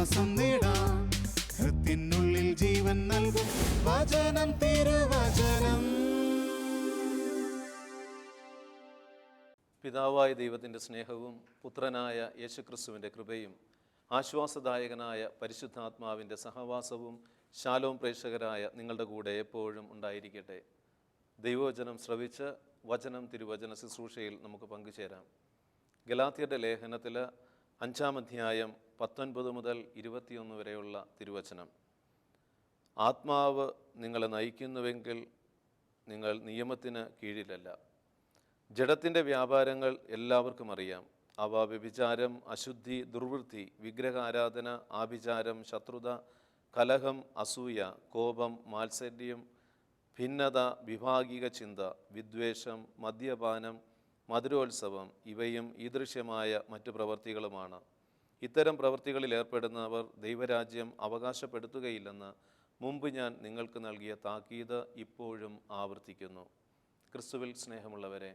ആശ്വാസം നേടാം. ഹൃത്തിനുള്ളിൽ ജീവൻ നൽകും വചനം, തിരുവചനം. പിതാവായ ദൈവത്തിൻ്റെ സ്നേഹവും പുത്രനായ യേശുക്രിസ്തുവിൻ്റെ കൃപയും ആശ്വാസദായകനായ പരിശുദ്ധാത്മാവിൻ്റെ സഹവാസവും ശാലോം പ്രേക്ഷകരായ നിങ്ങളുടെ കൂടെ എപ്പോഴും ഉണ്ടായിരിക്കട്ടെ. ദൈവവചനം ശ്രവിച്ച് വചനം തിരുവചന ശുശ്രൂഷയിൽ നമുക്ക് പങ്കുചേരാം. ഗലാത്യരുടെ ലേഖനത്തിൽ 5-ാം അധ്യായം 19 മുതൽ 21 വരെയുള്ള തിരുവചനം. ആത്മാവ് നിങ്ങളെ നയിക്കുന്നുവെങ്കിൽ നിങ്ങൾ നിയമത്തിന് കീഴിലല്ല. ജഡത്തിൻ്റെ വ്യാപാരങ്ങൾ എല്ലാവർക്കും അറിയാം. അവ വ്യഭിചാരം, അശുദ്ധി, ദുർവൃത്തി, വിഗ്രഹാരാധന, ആഭിചാരം, ശത്രുത, കലഹം, അസൂയ, കോപം, മാത്സര്യം, ഭിന്നത, വിഭാഗിക ചിന്ത, വിദ്വേഷം, മദ്യപാനം, മധുരോത്സവം ഇവയും ഈദൃശ്യമായ മറ്റു പ്രവൃത്തികളുമാണ്. ഇത്തരം പ്രവൃത്തികളിൽ ഏർപ്പെടുന്നവർ ദൈവരാജ്യം അവകാശപ്പെടുത്തുകയില്ലെന്ന് മുമ്പ് ഞാൻ നിങ്ങൾക്ക് നൽകിയ താക്കീത് ഇപ്പോഴും ആവർത്തിക്കുന്നു. ക്രിസ്തുവിൽ സ്നേഹമുള്ളവരെ,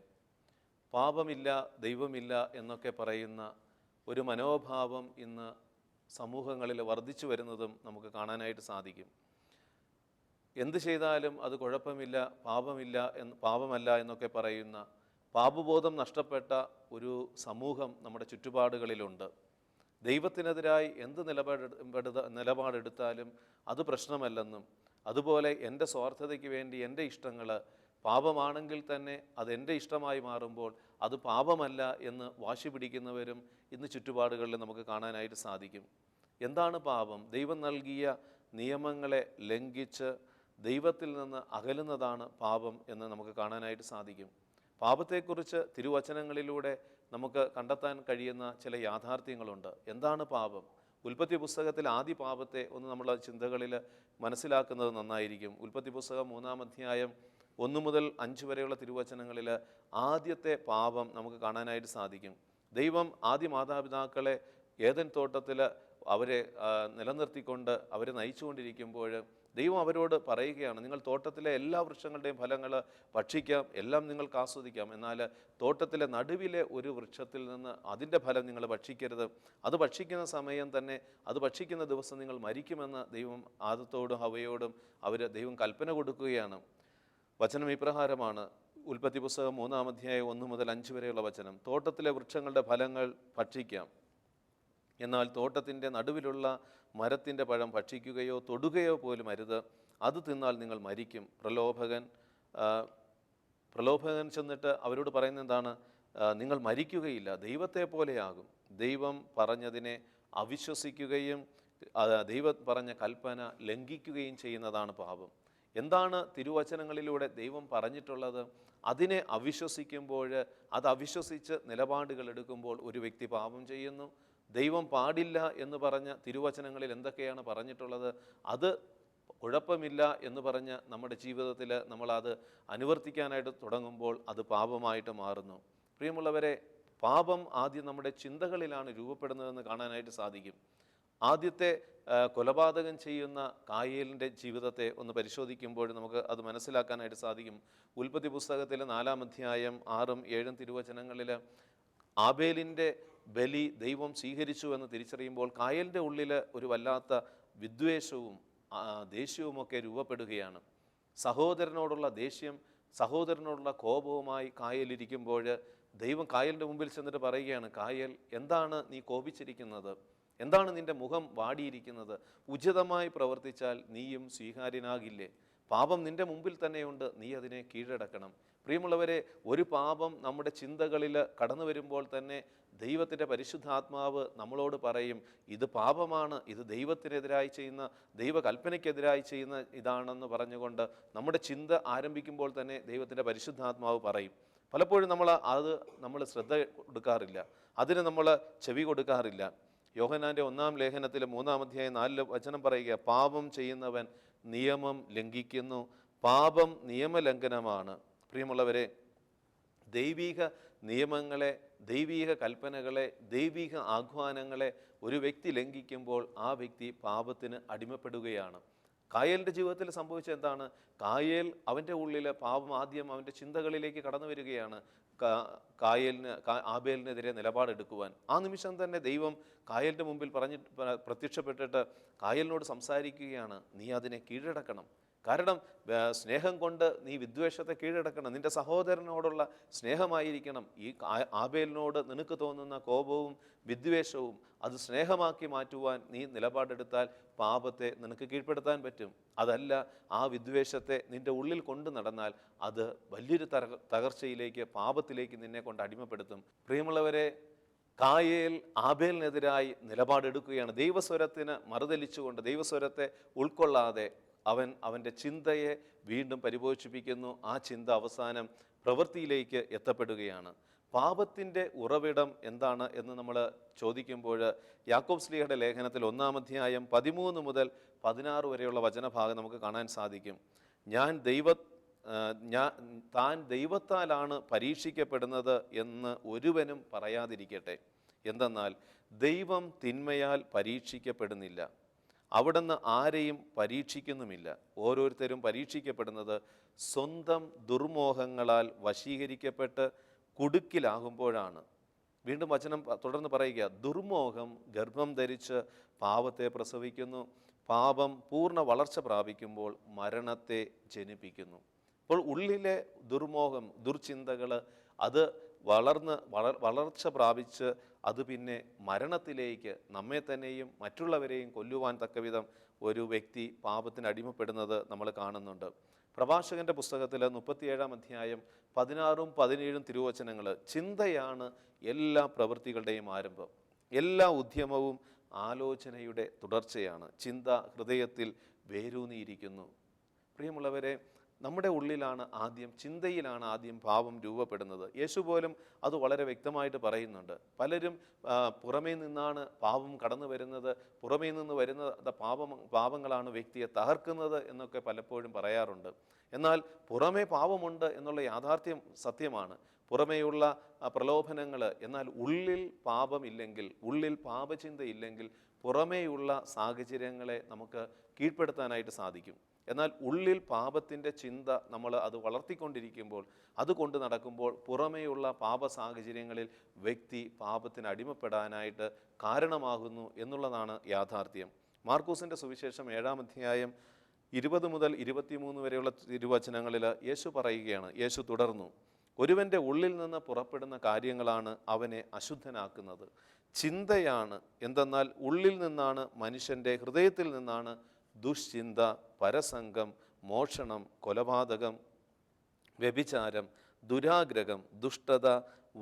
പാപമില്ല, ദൈവമില്ല എന്നൊക്കെ പറയുന്ന ഒരു മനോഭാവം ഇന്ന് സമൂഹങ്ങളിൽ വർദ്ധിച്ചു വരുന്നതും നമുക്ക് കാണാനായിട്ട് സാധിക്കും. എന്ത് ചെയ്താലും അത് കുഴപ്പമില്ല, പാപമല്ല എന്നൊക്കെ പറയുന്ന പാപബോധം നഷ്ടപ്പെട്ട ഒരു സമൂഹം നമ്മുടെ ചുറ്റുപാടുകളിലുണ്ട്. ദൈവത്തിനെതിരായി എന്ത് നിലപാടെടുത്താലും അത് പ്രശ്നമല്ലെന്നും, അതുപോലെ എൻ്റെ സ്വാർത്ഥതയ്ക്ക് വേണ്ടി എൻ്റെ ഇഷ്ടങ്ങൾ പാപമാണെങ്കിൽ തന്നെ അതെൻ്റെ ഇഷ്ടമായി മാറുമ്പോൾ അത് പാപമല്ല എന്ന് വാശി പിടിക്കുന്നവരും ഇന്ന് ചുറ്റുപാടുകളിൽ നമുക്ക് കാണാനായിട്ട് സാധിക്കും. എന്താണ് പാപം? ദൈവം നൽകിയ നിയമങ്ങളെ ലംഘിച്ച് ദൈവത്തിൽ നിന്ന് അകലുന്നതാണ് പാപം എന്ന് നമുക്ക് കാണാനായിട്ട് സാധിക്കും. പാപത്തെക്കുറിച്ച് തിരുവചനങ്ങളിലൂടെ നമുക്ക് കണ്ടെത്താൻ കഴിയുന്ന ചില യാഥാർത്ഥ്യങ്ങളുണ്ട്. എന്താണ് പാപം? ഉൽപ്പത്തി പുസ്തകത്തിൽ ആദ്യ പാപത്തെ ഒന്ന് നമ്മൾ ചിന്തകളിൽ മനസ്സിലാക്കുന്നത് നന്നായിരിക്കും. ഉൽപ്പത്തി പുസ്തകം 3-ാം അധ്യായം 1 മുതൽ 5 വരെയുള്ള തിരുവചനങ്ങളിൽ ആദ്യത്തെ പാപം നമുക്ക് കാണാനായിട്ട് സാധിക്കും. ദൈവം ആദ്യ മാതാപിതാക്കളെ ഏദൻ തോട്ടത്തിൽ അവരെ നിലനിർത്തിക്കൊണ്ട് അവരെ നയിച്ചുകൊണ്ടിരിക്കുമ്പോൾ ദൈവം അവരോട് പറയുകയാണ്, നിങ്ങൾ തോട്ടത്തിലെ എല്ലാ വൃക്ഷങ്ങളുടെയും ഫലങ്ങൾ ഭക്ഷിക്കാം, എല്ലാം നിങ്ങൾക്ക് ആസ്വദിക്കാം, എന്നാൽ തോട്ടത്തിലെ നടുവിലെ ഒരു വൃക്ഷത്തിൽ നിന്ന് അതിൻ്റെ ഫലം നിങ്ങൾ ഭക്ഷിക്കരുത്. അത് ഭക്ഷിക്കുന്ന സമയം തന്നെ, അത് ഭക്ഷിക്കുന്ന ദിവസം നിങ്ങൾ മരിക്കുമെന്ന് ദൈവം ആദത്തോടും ഹവ്വയോടും ദൈവം കൽപ്പന കൊടുക്കുകയാണ്. വചനം ഇപ്രകാരമാണ്. ഉൽപ്പത്തി പുസ്തകം 3-ാം അധ്യായം 1 മുതൽ 5 വരെയുള്ള വചനം. തോട്ടത്തിലെ വൃക്ഷങ്ങളുടെ ഫലങ്ങൾ ഭക്ഷിക്കാം, എന്നാൽ തോട്ടത്തിൻ്റെ നടുവിലുള്ള മരത്തിൻ്റെ പഴം ഭക്ഷിക്കുകയോ തൊടുകയോ പോലും അരുത്, അത് തിന്നാൽ നിങ്ങൾ മരിക്കും. പ്രലോഭകൻ ചെന്നിട്ട് അവരോട് പറയുന്നത് എന്താണ്? നിങ്ങൾ മരിക്കുകയില്ല, ദൈവത്തെ പോലെയാകും. ദൈവം പറഞ്ഞതിനെ അവിശ്വസിക്കുകയും ദൈവം പറഞ്ഞ കൽപ്പന ലംഘിക്കുകയും ചെയ്യുന്നതാണ് പാപം. എന്താണ് തിരുവചനങ്ങളിലൂടെ ദൈവം പറഞ്ഞിട്ടുള്ളത്? അതിനെ അവിശ്വസിക്കുമ്പോൾ, അത് അവിശ്വസിച്ച് നിലപാടുകൾ എടുക്കുമ്പോൾ ഒരു വ്യക്തി പാപം ചെയ്യുന്നു. ദൈവം പാടില്ല എന്ന് പറഞ്ഞ തിരുവചനങ്ങളിൽ എന്തൊക്കെയാണ് പറഞ്ഞിട്ടുള്ളത്? അത് കുഴപ്പമില്ല എന്ന് പറഞ്ഞ് നമ്മുടെ ജീവിതത്തിൽ നമ്മളത് അനുവർത്തിക്കാനായിട്ട് തുടങ്ങുമ്പോൾ അത് പാപമായിട്ട് മാറുന്നു. പ്രിയമുള്ളവരെ, പാപം ആദ്യം നമ്മുടെ ചിന്തകളിലാണ് രൂപപ്പെടുന്നതെന്ന് കാണാനായിട്ട് സാധിക്കും. ആദ്യത്തെ കൊലപാതകം ചെയ്യുന്ന കായേലിൻ്റെ ജീവിതത്തെ ഒന്ന് പരിശോധിക്കുമ്പോൾ നമുക്ക് അത് മനസ്സിലാക്കാനായിട്ട് സാധിക്കും. ഉൽപ്പത്തി പുസ്തകത്തിൽ 4-ാം അധ്യായം 6-ഉം 7-ഉം തിരുവചനങ്ങളിൽ ആബേലിൻ്റെ ബലി ദൈവം സ്വീകരിച്ചു എന്ന് തിരിച്ചറിയുമ്പോൾ കായേലിൻ്റെ ഉള്ളിൽ ഒരു വല്ലാത്ത വിദ്വേഷവും ദേഷ്യവുമൊക്കെ രൂപപ്പെടുകയാണ്. സഹോദരനോടുള്ള ദേഷ്യം, സഹോദരനോടുള്ള കോപവുമായി കായേലിരിക്കുമ്പോൾ ദൈവം കായേലിൻ്റെ മുമ്പിൽ ചെന്നിട്ട് പറയുകയാണ്, കായേൽ, എന്താണ് നീ കോപിച്ചിരിക്കുന്നത്? എന്താണ് നിൻ്റെ മുഖം വാടിയിരിക്കുന്നത്? ഉചിതമായി പ്രവർത്തിച്ചാൽ നീയും സ്വീകാര്യനാകില്ലേ? പാപം നിൻ്റെ മുമ്പിൽ തന്നെയുണ്ട്, നീ അതിനെ കീഴടക്കണം. പ്രിയമുള്ളവരെ, ഒരു പാപം നമ്മുടെ ചിന്തകളിൽ കടന്നു വരുമ്പോൾ തന്നെ ദൈവത്തിൻ്റെ പരിശുദ്ധാത്മാവ് നമ്മളോട് പറയും, ഇത് പാപമാണ്, ഇത് ദൈവത്തിനെതിരായി ചെയ്യുന്ന, ദൈവകൽപ്പനയ്ക്കെതിരായി ചെയ്യുന്ന ഇതാണെന്ന് പറഞ്ഞുകൊണ്ട് നമ്മുടെ ചിന്ത ആരംഭിക്കുമ്പോൾ തന്നെ ദൈവത്തിൻ്റെ പരിശുദ്ധാത്മാവ് പറയും. പലപ്പോഴും നമ്മൾ ശ്രദ്ധ കൊടുക്കാറില്ല, അതിന് നമ്മൾ ചെവി കൊടുക്കാറില്ല. യോഹന്നാൻ്റെ 1-ാം ലേഖനത്തിൽ 3-ാം അധ്യായം 4 വചനം പറയുക, പാപം ചെയ്യുന്നവൻ നിയമം ലംഘിക്കുന്നു, പാപം നിയമലംഘനമാണ്. പ്രിയമുള്ളവരെ, ദൈവിക നിയമങ്ങളെ, ദൈവിക കൽപ്പനകളെ, ദൈവിക ആഹ്വാനങ്ങളെ ഒരു വ്യക്തി ലംഘിക്കുമ്പോൾ ആ വ്യക്തി പാപത്തിന് അടിമപ്പെടുകയാണ്. കായേലിൻ്റെ ജീവിതത്തിൽ സംഭവിച്ചത് എന്താണ്? കായേൽ അവൻ്റെ ഉള്ളിൽ പാപം ആദ്യം അവൻ്റെ ചിന്തകളിലേക്ക് കടന്നു വരികയാണ്. ആബേലിനെതിരെ നിലപാടെടുക്കുവാൻ. ആ നിമിഷം തന്നെ ദൈവം കായേലിൻ്റെ മുമ്പിൽ പ്രത്യക്ഷപ്പെട്ടിട്ട് കായേലിനോട് സംസാരിക്കുകയാണ്, നീ അതിനെ കീഴടക്കണം. കാരണം സ്നേഹം കൊണ്ട് നീ വിദ്വേഷത്തെ കീഴടക്കണം. നിന്റെ സഹോദരനോടുള്ള സ്നേഹമായിരിക്കണം. ഈ ആബേലിനോട് നിനക്ക് തോന്നുന്ന കോപവും വിദ്വേഷവും അത് സ്നേഹമാക്കി മാറ്റുവാൻ നീ നിലപാടെടുത്താൽ പാപത്തെ നിനക്ക് കീഴ്പ്പെടുത്താൻ പറ്റും. അതല്ല, ആ വിദ്വേഷത്തെ നിന്റെ ഉള്ളിൽ കൊണ്ടു നടന്നാൽ അത് വലിയൊരു തകർച്ചയിലേക്ക്, പാപത്തിലേക്ക് നിന്നെ കൊണ്ട് അടിമപ്പെടുത്തും. പ്രിയമുള്ളവരെ, കായേൽ ആബേലിനെതിരായി നിലപാടെടുക്കുകയാണ്. ദൈവസ്വരത്തിന് മറുതലിച്ചുകൊണ്ട്, ദൈവസ്വരത്തെ ഉൾക്കൊള്ളാതെ അവൻ്റെ ചിന്തയെ വീണ്ടും പരിപോഷിപ്പിക്കുന്നു. ആ ചിന്ത അവസാനം പ്രവൃത്തിയിലേക്ക് എത്തപ്പെടുകയാണ്. പാപത്തിൻ്റെ ഉറവിടം എന്താണ് എന്ന് നമ്മൾ ചോദിക്കുമ്പോൾ യാക്കോബ് ശ്ലീഹയുടെ ലേഖനത്തിൽ 1-ാം അധ്യായം 13 മുതൽ 16 വരെയുള്ള വചനഭാഗം നമുക്ക് കാണാൻ സാധിക്കും. താൻ ദൈവത്താലാണ് പരീക്ഷിക്കപ്പെടുന്നത് എന്ന് ഒരുവനും പറയാതിരിക്കട്ടെ. എന്തെന്നാൽ ദൈവം തിന്മയാൽ പരീക്ഷിക്കപ്പെടുന്നില്ല, അവിടുന്ന് ആരെയും പരീക്ഷിക്കുന്നുമില്ല. ഓരോരുത്തരും പരീക്ഷിക്കപ്പെടുന്നത് സ്വന്തം ദുർമോഹങ്ങളാൽ വശീകരിക്കപ്പെട്ട് കുടുക്കിലാകുമ്പോഴാണ്. വീണ്ടും വചനം തുടർന്ന് പറയുക, ദുർമോഹം ഗർഭം ധരിച്ച് പാപത്തെ പ്രസവിക്കുന്നു, പാപം പൂർണ്ണ വളർച്ച പ്രാപിക്കുമ്പോൾ മരണത്തെ ജനിപ്പിക്കുന്നു. അപ്പോൾ ഉള്ളിലെ ദുർമോഹം, ദുർചിന്തകൾ അത് വളർച്ച പ്രാപിച്ച് അത് പിന്നെ മരണത്തിലേക്ക് നമ്മെ തന്നെയും മറ്റുള്ളവരെയും കൊല്ലുവാൻ തക്കവിധം ഒരു വ്യക്തി പാപത്തിന് അടിമപ്പെടുന്നത് നമ്മൾ കാണുന്നുണ്ട്. പ്രഭാഷകന്റെ പുസ്തകത്തിൽ 37-ാം അധ്യായം 16-ഉം 17-ഉം തിരുവചനങ്ങൾ, ചിന്തയാണ് എല്ലാ പ്രവൃത്തികളുടെയും ആരംഭം, എല്ലാ ഉദ്യമവും ആലോചനയുടെ തുടർച്ചയാണ്, ചിന്ത ഹൃദയത്തിൽ വേരൂന്നിയിരിക്കുന്നു. പ്രിയമുള്ളവരെ, നമ്മുടെ ഉള്ളിലാണ് ആദ്യം, ചിന്തയിലാണ് ആദ്യം പാപം രൂപപ്പെടുന്നത്. യേശു പോലും അത് വളരെ വ്യക്തമായിട്ട് പറയുന്നുണ്ട്. പലരും പുറമേ നിന്നാണ് പാപം കടന്നു വരുന്നത്, പുറമേ നിന്ന് വരുന്ന പാപങ്ങളാണ് വ്യക്തിയെ തകർക്കുന്നത് എന്നൊക്കെ പലപ്പോഴും പറയാറുണ്ട്. എന്നാൽ പുറമേ പാപമുണ്ട് എന്നുള്ള യാഥാർത്ഥ്യം സത്യമാണ്, പുറമേയുള്ള പ്രലോഭനങ്ങൾ. എന്നാൽ ഉള്ളിൽ പാപമില്ലെങ്കിൽ, ഉള്ളിൽ പാപചിന്തയില്ലെങ്കിൽ പുറമേയുള്ള സാഹചര്യങ്ങളെ നമുക്ക് കീഴ്പ്പെടുത്താനായിട്ട് സാധിക്കും. എന്നാൽ ഉള്ളിൽ പാപത്തിൻ്റെ ചിന്ത നമ്മൾ അത് വളർത്തിക്കൊണ്ടിരിക്കുമ്പോൾ, അത് കൊണ്ട് നടക്കുമ്പോൾ പുറമേയുള്ള പാപ സാഹചര്യങ്ങളിൽ വ്യക്തി പാപത്തിന് അടിമപ്പെടാനായിട്ട് കാരണമാകുന്നു എന്നുള്ളതാണ് യാഥാർത്ഥ്യം. മാർക്കോസിൻ്റെ സുവിശേഷം 7-ാം അധ്യായം 20 മുതൽ 23 വരെയുള്ള തിരുവചനങ്ങളിൽ യേശു പറയുകയാണ്. യേശു തുടർന്നു, ഒരുവൻ്റെ ഉള്ളിൽ നിന്ന് പുറപ്പെടുന്ന കാര്യങ്ങളാണ് അവനെ അശുദ്ധനാക്കുന്നത്. ചിന്തയാണ്, എന്തെന്നാൽ ഉള്ളിൽ നിന്നാണ്, മനുഷ്യൻ്റെ ഹൃദയത്തിൽ നിന്നാണ് ദുശ്ചിന്ത, പരസംഗം, മോഷണം, കൊലപാതകം, വ്യഭിചാരം, ദുരാഗ്രഹം, ദുഷ്ടത,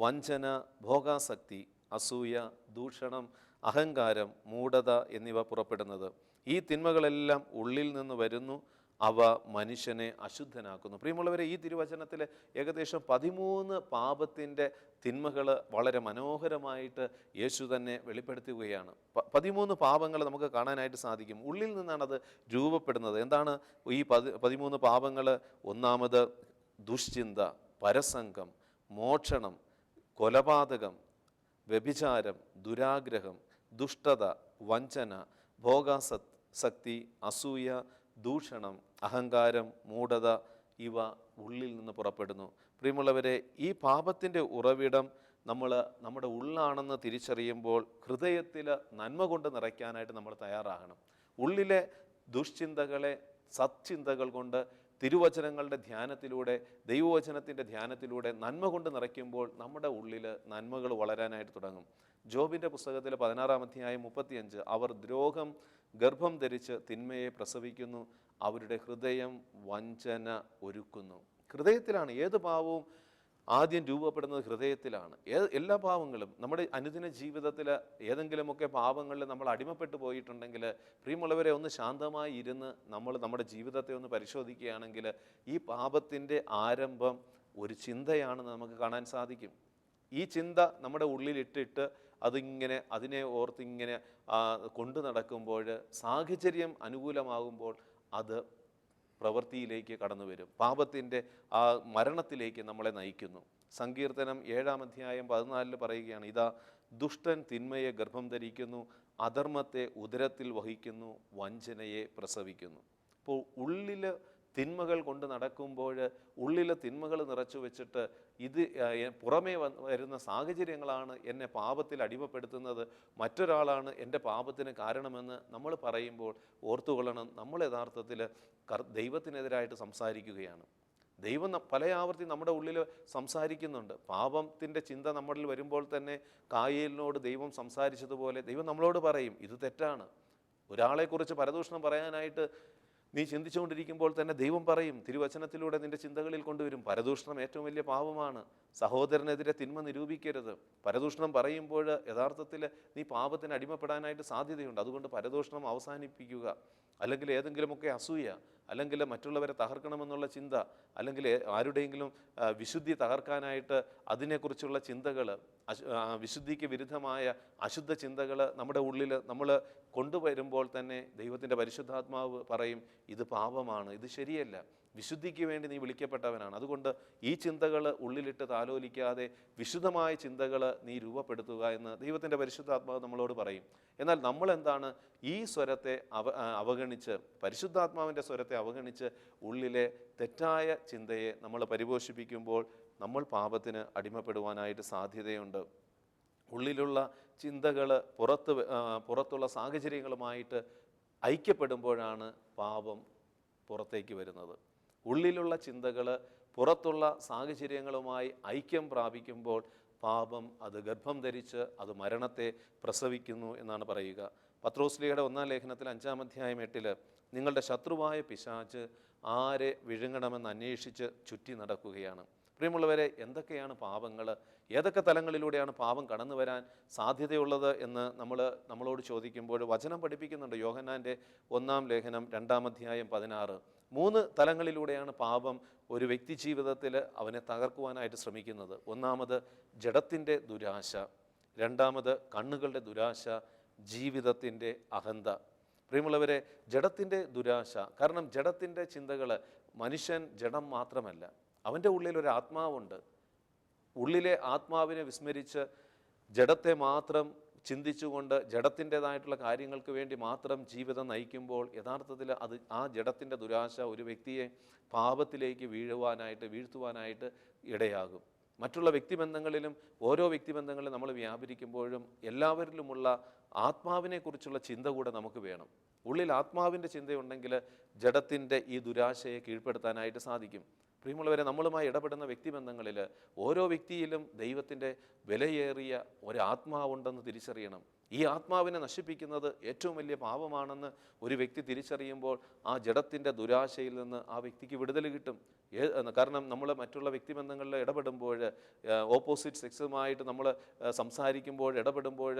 വഞ്ചന, ഭോഗാസക്തി, അസൂയ, ദൂഷണം, അഹങ്കാരം, മൂഢത എന്നിവ പുറപ്പെടുന്നത്. ഈ തിന്മകളെല്ലാം ഉള്ളിൽ നിന്ന് വരുന്നു, അവ മനുഷ്യനെ അശുദ്ധനാക്കുന്നു. പ്രിയമുള്ളവരെ, ഈ തിരുവചനത്തിൽ ഏകദേശം 13 പാപത്തിൻ്റെ തിന്മകൾ വളരെ മനോഹരമായിട്ട് യേശു തന്നെ വെളിപ്പെടുത്തുകയാണ്. 13 പാപങ്ങൾ നമുക്ക് കാണാനായിട്ട് സാധിക്കും. ഉള്ളിൽ നിന്നാണ് അത് രൂപപ്പെടുന്നത്. എന്താണ് ഈ 13 പാപങ്ങൾ? ഒന്നാമത് ദുശ്ചിന്ത, പരസംഗം, മോഷണം, കൊലപാതകം, വ്യഭിചാരം, ദുരാഗ്രഹം, ദുഷ്ടത, വഞ്ചന, ഭോഗാസക്തി, അസൂയ, ദൂഷണം, അഹങ്കാരം, മൂഢത, ഇവ ഉള്ളിൽ നിന്ന് പുറപ്പെടുന്നു. പ്രിയമുള്ളവരെ, ഈ പാപത്തിൻ്റെ ഉറവിടം നമ്മുടെ ഉള്ളാണെന്ന് തിരിച്ചറിയുമ്പോൾ ഹൃദയത്തിൽ നന്മ കൊണ്ട് നിറയ്ക്കാനായിട്ട് നമ്മൾ തയ്യാറാകണം. ഉള്ളിലെ ദുശ്ചിന്തകളെ സത്ചിന്തകൾ കൊണ്ട്, തിരുവചനങ്ങളുടെ ധ്യാനത്തിലൂടെ, ദൈവവചനത്തിൻ്റെ ധ്യാനത്തിലൂടെ നന്മ കൊണ്ട് നിറയ്ക്കുമ്പോൾ നമ്മുടെ ഉള്ളിൽ നന്മകൾ വളരാനായിട്ട് തുടങ്ങും. ജോബിൻ്റെ പുസ്തകത്തിൽ 16-ാം അധ്യായം 35, അവർ ദ്രോഹം ഗർഭം ധരിച്ച് തിന്മയെ പ്രസവിക്കുന്നു, അവരുടെ ഹൃദയം വഞ്ചന ഒരുക്കുന്നു. ഹൃദയത്തിലാണ് ഏത് പാവവും ആദ്യം രൂപപ്പെടുന്നത്, ഹൃദയത്തിലാണ്. എല്ലാ പാവങ്ങളും നമ്മുടെ അനുദിന ജീവിതത്തിൽ ഏതെങ്കിലുമൊക്കെ പാവങ്ങളിൽ നമ്മൾ അടിമപ്പെട്ടു പോയിട്ടുണ്ടെങ്കിൽ, പ്രിയമുള്ളവരെ, ഒന്ന് ശാന്തമായി ഇരുന്ന് നമ്മൾ നമ്മുടെ ജീവിതത്തെ ഒന്ന് പരിശോധിക്കുകയാണെങ്കിൽ ഈ പാപത്തിൻ്റെ ആരംഭം ഒരു ചിന്തയാണെന്ന് നമുക്ക് കാണാൻ സാധിക്കും. ഈ ചിന്ത നമ്മുടെ ഉള്ളിലിട്ടിട്ട് അതിനെ ഓർത്തിങ്ങനെ കൊണ്ടു നടക്കുമ്പോൾ, സാഹചര്യം അനുകൂലമാകുമ്പോൾ അത് പ്രവൃത്തിയിലേക്ക് കടന്നു വരും, പാപത്തിൻ്റെ ആ മരണത്തിലേക്ക് നമ്മളെ നയിക്കുന്നു. സങ്കീർത്തനം 7-ാം അധ്യായം 14 പറയുകയാണ്, ഇതാ ദുഷ്ടൻ തിന്മയെ ഗർഭം ധരിക്കുന്നു, അധർമ്മത്തെ ഉദരത്തിൽ വഹിക്കുന്നു, വഞ്ചനയെ പ്രസവിക്കുന്നു. അപ്പോൾ ഉള്ളിൽ തിന്മകൾ കൊണ്ട് നടക്കുമ്പോൾ ഉള്ളിൽ തിന്മകൾ നിറച്ചു വെച്ചിട്ട് ഇത് പുറമേ വരുന്ന സാഹചര്യങ്ങളാണ് എന്നെ പാപത്തിൽ അടിമപ്പെടുത്തുന്നത്, മറ്റൊരാളാണ് എൻ്റെ പാപത്തിന് കാരണമെന്ന് നമ്മൾ പറയുമ്പോൾ ഓർത്തുകൊള്ളണം, നമ്മൾ യഥാർത്ഥത്തിൽ ദൈവത്തിനെതിരായിട്ട് സംസാരിക്കുകയാണ്. ദൈവം പല ആവർത്തി നമ്മുടെ ഉള്ളിൽ സംസാരിക്കുന്നുണ്ട്. പാപത്തിൻ്റെ ചിന്ത നമ്മളിൽ വരുമ്പോൾ തന്നെ കായേലിനോട് ദൈവം സംസാരിച്ചതുപോലെ ദൈവം നമ്മളോട് പറയും, ഇത് തെറ്റാണ്. ഒരാളെക്കുറിച്ച് പരദൂഷണം പറയാനായിട്ട് നീ ചിന്തിച്ചുകൊണ്ടിരിക്കുമ്പോൾ തന്നെ ദൈവം പറയും, തിരുവചനത്തിലൂടെ നിന്റെ ചിന്തകളിൽ കൊണ്ടുവരും, പരദൂഷണം ഏറ്റവും വലിയ പാപമാണ്, സഹോദരനെതിരെ തിന്മ നിരൂപിക്കരുത്. പരദൂഷണം പറയുമ്പോൾ യഥാർത്ഥത്തിൽ നീ പാപത്തിന് അടിമപ്പെടാനായിട്ട് സാധ്യതയുണ്ട്. അതുകൊണ്ട് പരദൂഷണം അവസാനിപ്പിക്കുക. അല്ലെങ്കിൽ ഏതെങ്കിലുമൊക്കെ അസൂയ, അല്ലെങ്കിൽ മറ്റുള്ളവരെ തകർക്കണമെന്നുള്ള ചിന്ത, അല്ലെങ്കിൽ ആരുടെയെങ്കിലും വിശുദ്ധി തകർക്കാനായിട്ട് അതിനെക്കുറിച്ചുള്ള ചിന്തകൾ, വിശുദ്ധിക്ക് വിരുദ്ധമായ അശുദ്ധ ചിന്തകൾ നമ്മുടെ ഉള്ളിൽ നമ്മൾ കൊണ്ടുവരുമ്പോൾ തന്നെ ദൈവത്തിൻ്റെ പരിശുദ്ധാത്മാവ് പറയും, ഇത് പാപമാണ്, ഇത് ശരിയല്ല, വിശുദ്ധിക്ക് വേണ്ടി നീ വിളിക്കപ്പെട്ടവനാണ്. അതുകൊണ്ട് ഈ ചിന്തകൾ ഉള്ളിലിട്ട് താലോലിക്കാതെ വിശുദ്ധമായ ചിന്തകൾ നീ രൂപപ്പെടുത്തുക എന്ന് ദൈവത്തിൻ്റെ പരിശുദ്ധാത്മാവ് നമ്മളോട് പറയും. എന്നാൽ നമ്മളെന്താണ് ഈ സ്വരത്തെ അവഗണിച്ച്, പരിശുദ്ധാത്മാവിൻ്റെ സ്വരത്തെ അവഗണിച്ച് ഉള്ളിലെ തെറ്റായ ചിന്തയെ നമ്മൾ പരിപോഷിപ്പിക്കുമ്പോൾ നമ്മൾ പാപത്തിന് അടിമപ്പെടുവാനായിട്ട് സാധ്യതയുണ്ട്. ഉള്ളിലുള്ള ചിന്തകൾ പുറത്തുള്ള സാഹചര്യങ്ങളുമായിട്ട് ഐക്യപ്പെടുമ്പോഴാണ് പാപം പുറത്തേക്ക് വരുന്നത്. ഉള്ളിലുള്ള ചിന്തകൾ പുറത്തുള്ള സാഹചര്യങ്ങളുമായി ഐക്യം പ്രാപിക്കുമ്പോൾ പാപം അത് ഗർഭം ധരിച്ച് അത് മരണത്തെ പ്രസവിക്കുന്നു എന്നാണ് പറയുക. പത്രോസ്ലീഹയുടെ 1-ാം ലേഖനത്തിൽ 5-ാം അധ്യായം 8 നിങ്ങളുടെ ശത്രുവായ പിശാച് ആരെ വിഴുങ്ങണമെന്ന് അന്വേഷിച്ച് ചുറ്റി നടക്കുകയാണ്. പ്രിയമുള്ളവരെ, എന്തൊക്കെയാണ് പാപങ്ങൾ, ഏതൊക്കെ തലങ്ങളിലൂടെയാണ് പാപം കടന്നു വരാൻ സാധ്യതയുള്ളത് എന്ന് നമ്മളോട് ചോദിക്കുമ്പോൾ വചനം പഠിപ്പിക്കുന്നുണ്ട്. യോഹന്നാൻ്റെ 1-ാം ലേഖനം 2-ാം അധ്യായം 16 3 തലങ്ങളിലൂടെയാണ് പാപം ഒരു വ്യക്തി ജീവിതത്തിൽ അവനെ തകർക്കുവാനായിട്ട് ശ്രമിക്കുന്നത്. ഒന്നാമത് ജഡത്തിൻ്റെ ദുരാശ, രണ്ടാമത് കണ്ണുകളുടെ ദുരാശ, ജീവിതത്തിൻ്റെ അഹന്ത. പ്രിയമുള്ളവരെ, ജഡത്തിൻ്റെ ദുരാശ, കാരണം ജഡത്തിൻ്റെ ചിന്തകൾ, മനുഷ്യൻ ജഡം മാത്രമല്ല, അവൻ്റെ ഉള്ളിലൊരു ആത്മാവുണ്ട്. ഉള്ളിലെ ആത്മാവിനെ വിസ്മരിച്ച് ജഡത്തെ മാത്രം ചിന്തിച്ചുകൊണ്ട് ജഡത്തിൻ്റെതായിട്ടുള്ള കാര്യങ്ങൾക്ക് വേണ്ടി മാത്രം ജീവിതം നയിക്കുമ്പോൾ യഥാർത്ഥത്തിൽ ആ ജഡത്തിൻ്റെ ദുരാശ ഒരു വ്യക്തിയെ പാപത്തിലേക്ക് വീഴ്ത്തുവാനായിട്ട് ഇടയാകും. മറ്റുള്ള വ്യക്തിബന്ധങ്ങളിലും ഓരോ വ്യക്തിബന്ധങ്ങളിലും നമ്മൾ വ്യാപരിക്കുമ്പോഴും എല്ലാവരിലുമുള്ള ആത്മാവിനെക്കുറിച്ചുള്ള ചിന്ത കൂടെ നമുക്ക് വേണം. ഉള്ളിൽ ആത്മാവിൻ്റെ ചിന്തയുണ്ടെങ്കിൽ ജഡത്തിൻ്റെ ഈ ദുരാശയെ കീഴ്പ്പെടുത്താനായിട്ട് സാധിക്കും. പ്രിയമുള്ളവരെ, നമ്മളുമായി ഇടപെടുന്ന വ്യക്തിബന്ധങ്ങളിൽ ഓരോ വ്യക്തിയിലും ദൈവത്തിൻ്റെ വിലയേറിയ ഒരാത്മാവുണ്ടെന്ന് തിരിച്ചറിയണം. ഈ ആത്മാവിനെ നശിപ്പിക്കുന്നത് ഏറ്റവും വലിയ പാപമാണെന്ന് ഒരു വ്യക്തി തിരിച്ചറിയുമ്പോൾ ആ ജഡത്തിൻ്റെ ദുരാശയിൽ നിന്ന് ആ വ്യക്തിക്ക് വിടുതൽ കിട്ടും. കാരണം നമ്മൾ മറ്റുള്ള വ്യക്തിബന്ധങ്ങളിൽ ഇടപെടുമ്പോൾ, ഓപ്പോസിറ്റ് സെക്സുമായിട്ട് നമ്മൾ സംസാരിക്കുമ്പോൾ, ഇടപെടുമ്പോൾ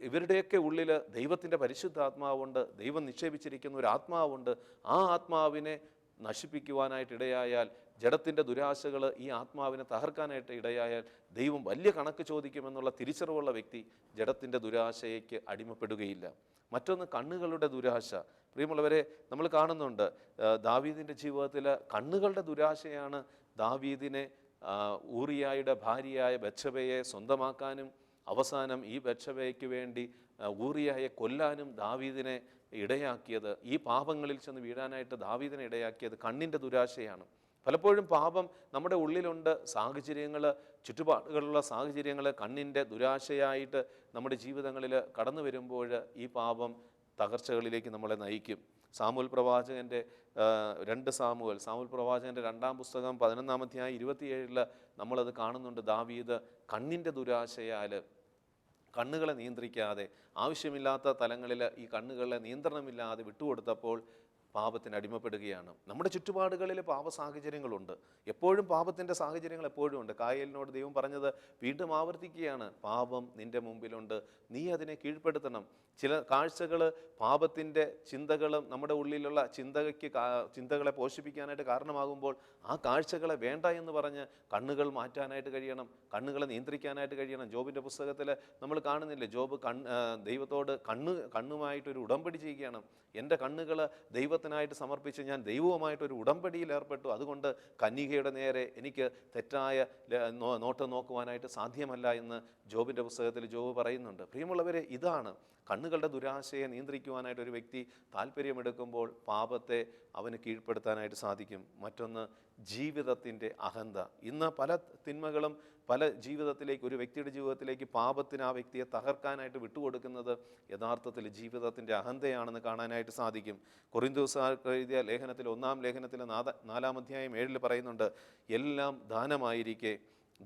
ഇവരുടെയൊക്കെ ഉള്ളിൽ ദൈവത്തിൻ്റെ പരിശുദ്ധാത്മാവുണ്ട്, ദൈവം നിക്ഷേപിച്ചിരിക്കുന്ന ഒരു ആത്മാവുണ്ട്. ആ ആത്മാവിനെ നശിപ്പിക്കുവാനായിട്ട് ഇടയായാൽ, ജഡത്തിൻ്റെ ദുരാശകൾ ഈ ആത്മാവിനെ തകർക്കാനായിട്ട് ഇടയായാൽ ദൈവം വലിയ കണക്ക് ചോദിക്കുമെന്നുള്ള തിരിച്ചറിവുള്ള വ്യക്തി ജഡത്തിൻ്റെ ദുരാശയ്ക്ക് അടിമപ്പെടുകയില്ല. മറ്റൊന്ന് കണ്ണുകളുടെ ദുരാശ. പ്രിയമുള്ളവരെ, നമ്മൾ കാണുന്നുണ്ട് ദാവീദിൻ്റെ ജീവിതത്തിൽ കണ്ണുകളുടെ ദുരാശയാണ് ദാവീദിനെ ഊറിയായുടെ ഭാര്യയായ ബത്ശബയെ സ്വന്തമാക്കാനും അവസാനം ഈ ബത്ശബയ്ക്ക് വേണ്ടി ഊറിയായെ കൊല്ലാനും ദാവീദിനെ ഇടയാക്കിയത്, ഈ പാപങ്ങളിൽ ചെന്ന് വീഴാനായിട്ട് ദാവീദിനെ ഇടയാക്കിയത് കണ്ണിൻ്റെ ദുരാശയാണ്. പലപ്പോഴും പാപം നമ്മുടെ ഉള്ളിലുണ്ട്. സാഹചര്യങ്ങൾ, ചുറ്റുപാടുകളുള്ള സാഹചര്യങ്ങൾ കണ്ണിൻ്റെ ദുരാശയായിട്ട് നമ്മുടെ ജീവിതങ്ങളിൽ കടന്നു വരുമ്പോൾ ഈ പാപം തകർച്ചകളിലേക്ക് നമ്മളെ നയിക്കും. സാമുവേൽ പ്രവാചകൻ്റെ 2 സാമുവേൽ പ്രവാചകൻ്റെ 2-ാം പുസ്തകം 11-ാം അധ്യായം 27 നമ്മളത് കാണുന്നുണ്ട്. ദാവീദ് കണ്ണിൻ്റെ ദുരാശയാൽ കണ്ണുകളെ നിയന്ത്രിക്കാതെ ആവശ്യമില്ലാത്ത തലങ്ങളിൽ ഈ കണ്ണുകളെ നിയന്ത്രണമില്ലാതെ വിട്ടുകൊടുത്തപ്പോൾ പാപത്തിന് അടിമപ്പെടുകയാണ്. നമ്മുടെ ചുറ്റുപാടുകളിൽ പാപ സാഹചര്യങ്ങളുണ്ട്. എപ്പോഴും പാപത്തിൻ്റെ സാഹചര്യങ്ങൾ എപ്പോഴും ഉണ്ട്. കായേലിനോട് ദൈവം പറഞ്ഞത് വീണ്ടും ആവർത്തിക്കുകയാണ്, പാപം നിൻ്റെ മുമ്പിലുണ്ട്, നീ അതിനെ കീഴ്പ്പെടുത്തണം. ചില കാഴ്ചകൾ, പാപത്തിൻ്റെ ചിന്തകളും നമ്മുടെ ഉള്ളിലുള്ള ചിന്തകളെ പോഷിപ്പിക്കാനായിട്ട് കാരണമാകുമ്പോൾ ആ കാഴ്ചകളെ വേണ്ട എന്ന് പറഞ്ഞ് കണ്ണുകൾ മാറ്റാനായിട്ട് കഴിയണം, കണ്ണുകളെ നിയന്ത്രിക്കാനായിട്ട് കഴിയണം. ജോബിൻ്റെ പുസ്തകത്തിൽ നമ്മൾ കാണുന്നില്ലേ, ജോബ് ദൈവത്തോട് കണ്ണുമായിട്ടൊരു ഉടമ്പടി ചെയ്യുകയാണ്. എൻ്റെ കണ്ണുകൾ ദൈവത്തിനായിട്ട് സമർപ്പിച്ച് ഞാൻ ദൈവവുമായിട്ടൊരു ഉടമ്പടിയിൽ ഏർപ്പെട്ടു. അതുകൊണ്ട് കന്യകയുടെ നേരെ എനിക്ക് തെറ്റായ നോട്ടം നോക്കുവാനായിട്ട് സാധ്യമല്ല എന്ന് ജോബിൻ്റെ പുസ്തകത്തിൽ ജോബ് പറയുന്നുണ്ട്. പ്രിയമുള്ളവരെ, ഇതാണ് കണ്ണുകളുടെ ദുരാശയെ നിയന്ത്രിക്കുവാനായിട്ട് ഒരു വ്യക്തി താല്പര്യമെടുക്കുമ്പോൾ പാപത്തെ അവന് കീഴ്പ്പെടുത്താനായിട്ട് സാധിക്കും. മറ്റൊന്ന് ജീവിതത്തിൻ്റെ അഹന്ത. ഇന്ന് പല തിന്മകളും പല ജീവിതത്തിലേക്ക്, ഒരു വ്യക്തിയുടെ ജീവിതത്തിലേക്ക് പാപത്തിന് ആ വ്യക്തിയെ തകർക്കാനായിട്ട് വിട്ടുകൊടുക്കുന്നത് യഥാർത്ഥത്തിൽ ജീവിതത്തിൻ്റെ അഹന്തയാണെന്ന് കാണാനായിട്ട് സാധിക്കും. കൊറിന്തോസുകാർക്ക് എഴുതിയ ലേഖനത്തിൽ 1-ാം ലേഖനത്തിൽ 4-ാം അധ്യായം 7 പറയുന്നുണ്ട്, എല്ലാം ദാനമായിരിക്കെ